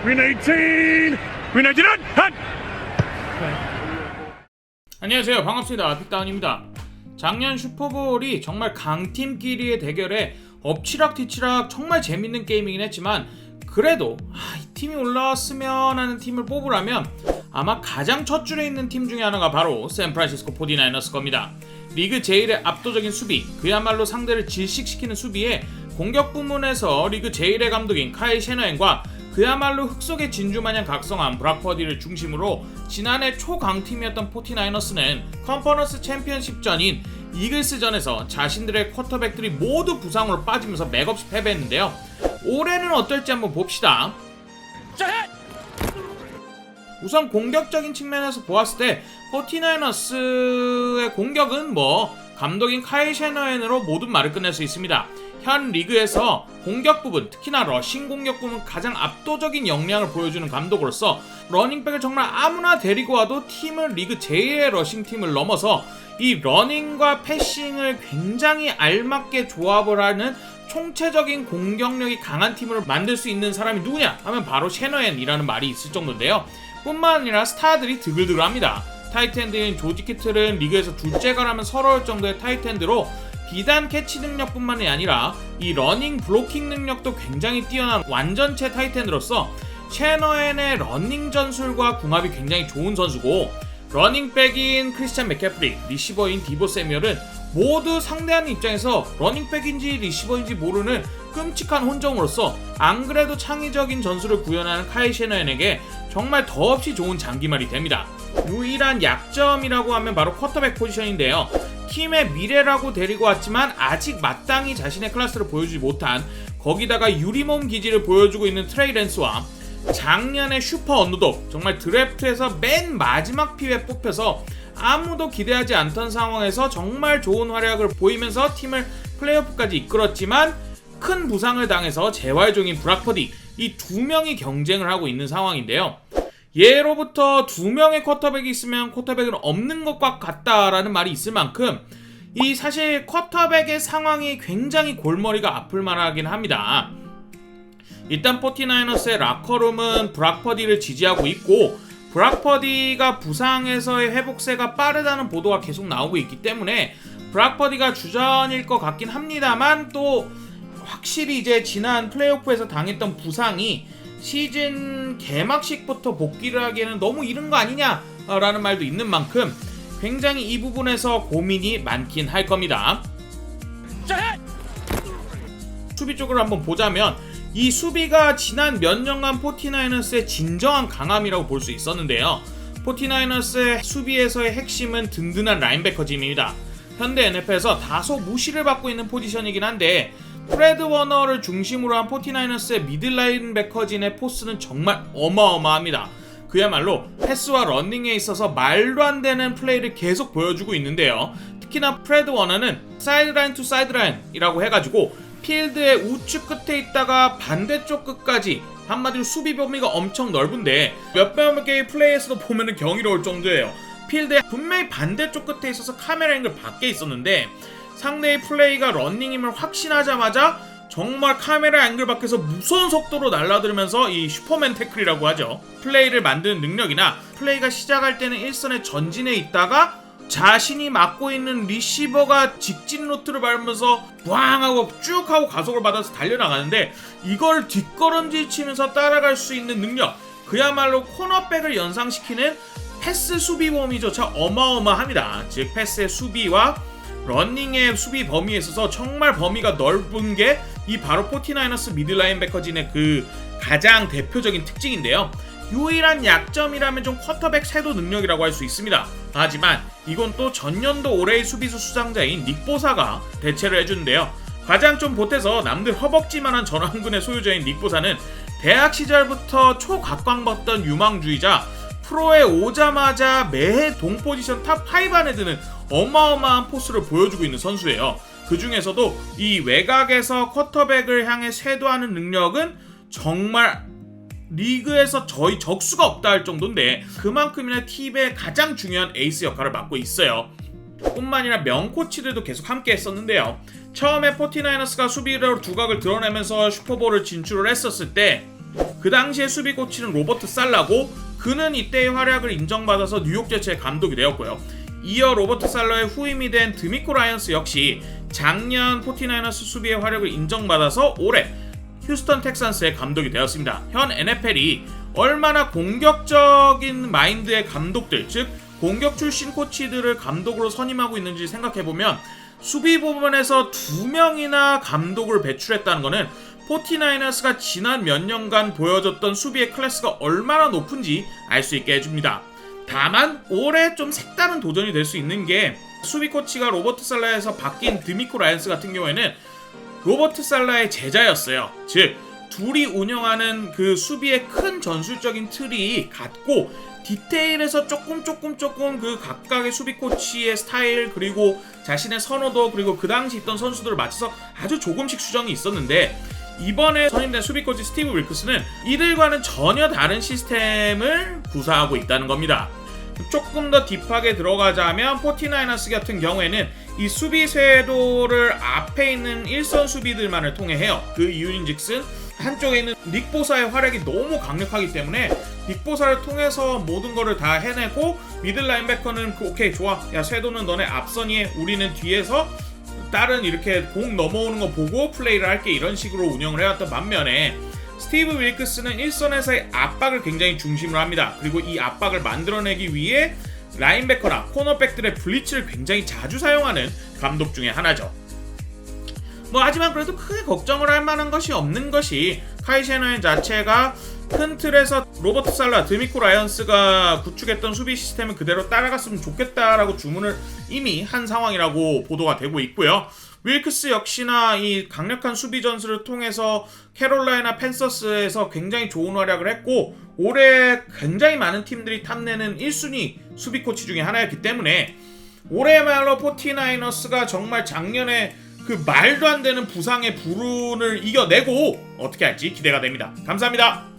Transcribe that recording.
Win 18! Win 18! 한! 안녕하세요, 반갑습니다. 빅다운입니다. 작년 슈퍼볼이 정말 강팀끼리의 대결에 엎치락뒤치락 정말 재밌는 게임이긴 했지만 그래도 이 팀이 올라왔으면 하는 팀을 뽑으라면 아마 가장 첫 줄에 있는 팀 중에 하나가 바로 샌프란시스코 49ers 겁니다. 리그 제1의 압도적인 수비, 그야말로 상대를 질식시키는 수비에 공격 부문에서 리그 제1의 감독인 카일 셰너햄과 그야말로 흙 속의 진주마냥 각성한 브락 퍼디를 중심으로 지난해 초강팀이었던 49너스는 컨퍼런스 챔피언십전인 이글스전에서 자신들의 쿼터백들이 모두 부상으로 빠지면서 맥없이 패배했는데요. 올해는 어떨지 한번 봅시다. 우선 공격적인 측면에서 보았을 때 49너스의 공격은 감독인 카일 셰너햄으로 모든 말을 끝낼 수 있습니다. 현 리그에서 공격 부분, 특히나 러싱 공격 부분 가장 압도적인 역량을 보여주는 감독으로서 러닝백을 정말 아무나 데리고 와도 팀을 리그 제1의 러싱 팀을 넘어서 이 러닝과 패싱을 굉장히 알맞게 조합을 하는 총체적인 공격력이 강한 팀을 만들 수 있는 사람이 누구냐 하면 바로 셰너햄이라는 말이 있을 정도인데요. 뿐만 아니라 스타들이 드글드글합니다. 타이트엔드인 조지 키틀은 리그에서 둘째가라면 서러울 정도의 타이트엔드로 비단 캐치 능력뿐만이 아니라 이 러닝 블로킹 능력도 굉장히 뛰어난 완전체 타이트엔드로서 셰너햄의 러닝 전술과 궁합이 굉장히 좋은 선수고, 러닝백인 크리스찬 맥캐프리, 리시버인 디보 세뮤얼은 모두 상대하는 입장에서 러닝백인지 리시버인지 모르는 끔찍한 혼종으로서 안 그래도 창의적인 전술을 구현하는 카일 셰너햄에게 정말 더없이 좋은 장기말이 됩니다. 유일한 약점이라고 하면 바로 쿼터백 포지션인데요. 팀의 미래라고 데리고 왔지만 아직 마땅히 자신의 클래스를 보여주지 못한, 거기다가 유리몸 기질을 보여주고 있는 트레이 랜스와 작년의 슈퍼 언더독, 정말 드래프트에서 맨 마지막 픽에 뽑혀서 아무도 기대하지 않던 상황에서 정말 좋은 활약을 보이면서 팀을 플레이오프까지 이끌었지만 큰 부상을 당해서 재활 중인 브락 퍼디, 이 두 명이 경쟁을 하고 있는 상황인데요. 예로부터 두 명의 쿼터백이 있으면 쿼터백은 없는 것과 같다라는 말이 있을 만큼 이 사실 쿼터백의 상황이 굉장히 골머리가 아플 만하긴 합니다. 일단 49너스의 라커룸은 브락 퍼디를 지지하고 있고, 브락 퍼디가 부상에서의 회복세가 빠르다는 보도가 계속 나오고 있기 때문에 브락 퍼디가 주전일 것 같긴 합니다만, 또 확실히 이제 지난 플레이오프에서 당했던 부상이 시즌 개막식부터 복귀를 하기에는 너무 이른 거 아니냐라는 말도 있는 만큼 굉장히 이 부분에서 고민이 많긴 할 겁니다. 수비 쪽으로 한번 보자면 이 수비가 지난 몇 년간 49너스의 진정한 강함이라고 볼 수 있었는데요. 49너스의 수비에서의 핵심은 든든한 라인베커진입니다. 현대 NFL에서 다소 무시를 받고 있는 포지션이긴 한데 프레드 워너를 중심으로 한 49너스의 미들 라인베커진의 포스는 정말 어마어마합니다. 그야말로 패스와 러닝에 있어서 말도 안 되는 플레이를 계속 보여주고 있는데요. 특히나 프레드 워너는 사이드라인 투 사이드라인이라고 해가지고 필드의 우측 끝에 있다가 반대쪽 끝까지, 한마디로 수비 범위가 엄청 넓은데 몇몇 개의 플레이에서도 보면은 경이로울 정도예요. 필드의 분명히 반대쪽 끝에 있어서 카메라 앵글 밖에 있었는데 상대의 플레이가 러닝임을 확신하자마자 정말 카메라 앵글 밖에서 무서운 속도로 날아들면서 이 슈퍼맨 태클이라고 하죠. 플레이를 만드는 능력이나 플레이가 시작할 때는 일선에 전진해 있다가 자신이 맡고 있는 리시버가 직진 루트를 밟으면서 부앙 하고 쭉 하고 가속을 받아서 달려나가는데 이걸 뒷걸음질 치면서 따라갈 수 있는 능력, 그야말로 코너백을 연상시키는 패스 수비 범위조차 어마어마합니다. 즉 패스의 수비와 러닝의 수비 범위에 있어서 정말 범위가 넓은 게 이 바로 49너스 미들라인베커진의 그 가장 대표적인 특징인데요. 유일한 약점이라면 좀 쿼터백 세도 능력이라고 할 수 있습니다. 하지만 이건 또 전년도 올해의 수비수 수상자인 닉 보사가 대체를 해주는데요. 가장 좀 보태서 남들 허벅지만한 전완근의 소유자인 닉 보사는 대학 시절부터 초각광받던 유망주의자, 프로에 오자마자 매해 동포지션 탑5 안에 드는 어마어마한 포스를 보여주고 있는 선수예요. 그 중에서도 이 외곽에서 쿼터백을 향해 쇄도하는 능력은 정말 리그에서 거의 적수가 없다 할 정도인데 그만큼이나 팀의 가장 중요한 에이스 역할을 맡고 있어요. 뿐만 아니라 명코치들도 계속 함께 했었는데요. 처음에 49너스가 수비로 두각을 드러내면서 슈퍼볼을 진출을 했었을 때 그 당시에 수비 코치는 로버트 살라고, 그는 이때의 활약을 인정받아서 뉴욕 제츠의 감독이 되었고요. 이어 로버트 살라의 후임이 된 드미코 라이언스 역시 작년 49ers 수비의 활약을 인정받아서 올해 휴스턴 텍산스의 감독이 되었습니다. 현 NFL이 얼마나 공격적인 마인드의 감독들, 즉 공격 출신 코치들을 감독으로 선임하고 있는지 생각해보면 수비 부분에서 2명이나 감독을 배출했다는 것은 49ers가 지난 몇 년간 보여줬던 수비의 클래스가 얼마나 높은지 알 수 있게 해줍니다. 다만 올해 좀 색다른 도전이 될 수 있는 게, 수비 코치가 로버트 살라에서 바뀐 드미코 라이언스 같은 경우에는 로버트 살라의 제자였어요. 즉 둘이 운영하는 그 수비의 큰 전술적인 틀이 같고, 디테일에서 조금 그 각각의 수비 코치의 스타일, 그리고 자신의 선호도, 그리고 그 당시 있던 선수들을 맞춰서 아주 조금씩 수정이 있었는데, 이번에 선임된 수비 코치 스티브 윌크스는 이들과는 전혀 다른 시스템을 구사하고 있다는 겁니다. 조금 더 딥하게 들어가자면 49ers 같은 경우에는 이 수비 쇄도를 앞에 있는 일선 수비들만을 통해 해요. 그 이유인즉슨 한쪽에 있는 닉 보사의 활약이 너무 강력하기 때문에 닉 보사를 통해서 모든 거를 다 해내고, 미들 라인베커는 오케이 좋아, 야 쇄도는 너네 앞선이 해, 우리는 뒤에서 다른 이렇게 공 넘어오는 거 보고 플레이를 할게, 이런 식으로 운영을 해왔던 반면에 스티브 윌크스는 일선에서의 압박을 굉장히 중심으로 합니다. 그리고 이 압박을 만들어내기 위해 라인베커나 코너백들의 블리츠를 굉장히 자주 사용하는 감독 중에 하나죠. 하지만 그래도 크게 걱정을 할 만한 것이 없는 것이, 카이 셔너햄 자체가 큰 틀에서 로버트 살라, 드미코 라이언스가 구축했던 수비 시스템을 그대로 따라갔으면 좋겠다라고 주문을 이미 한 상황이라고 보도가 되고 있고요. 윌크스 역시나 이 강력한 수비 전술을 통해서 캐롤라이나 팬서스에서 굉장히 좋은 활약을 했고, 올해 굉장히 많은 팀들이 탐내는 1순위 수비 코치 중에 하나였기 때문에 올해야말로 49ers가 정말 작년에 그 말도 안 되는 부상의 불운을 이겨내고 어떻게 할지 기대가 됩니다. 감사합니다.